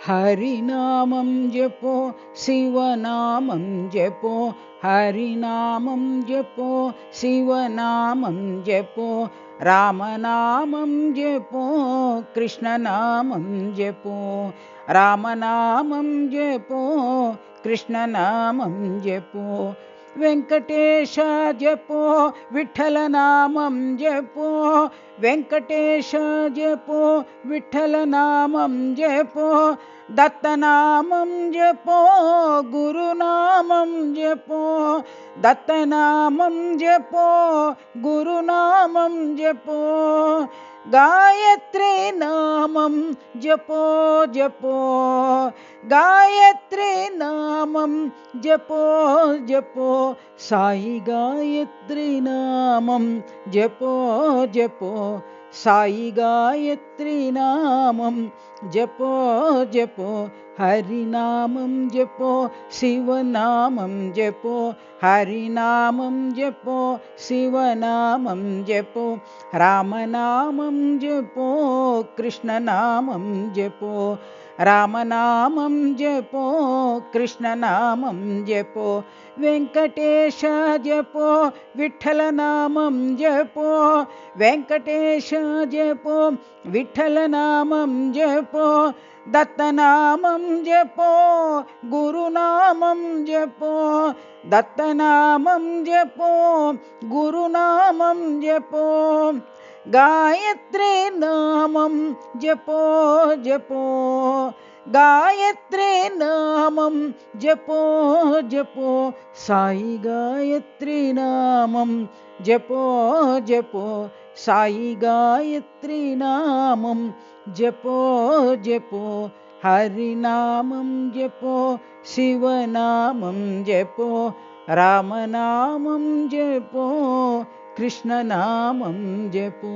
हरिनामं जपो शिवनामं जपो हरिनामं जपो शिवनामं जपो रामनामं जपो कृष्णनामं जपो रामनामं जपो कृष्णनामं जपो वेंकटेश जपो विठ्ठलनामं जपो वेंकटेश जपो विठ्ठलनामं जपो दत्तनामं जपो गुरुनामं जपो दत्तनामं जपो गुरुनामं जपो गायत्री नामं जपो जपो गायत्री नामं जपो जपो साई गायत्री नामं जपो जपो साई गायत्री नामं जपो जपो हरिनामं जपो शिवनामं जपो हरिनामं जपो शिवनामं जपो रामनामं जपो कृष्णनामं जपो रामनामं जपो कृष्णनामं जपो वेंकटेश जपो विठ्ठलनामं जपो वेंकटेश जपो विठ्ठलनामं जपो दत्तनामं जपो गुरुनामं जपो दत्तनामं जपो गुरुनामं जपो गायत्री नामं जपो जपो गायत्री नामं जपो जपो साई गायत्री नामं जपो जपो साई गायत्री नामं जपो जपो हरिनामं जपो शिवनामं जपो रामनामं जपो कृष्णनामं जपो।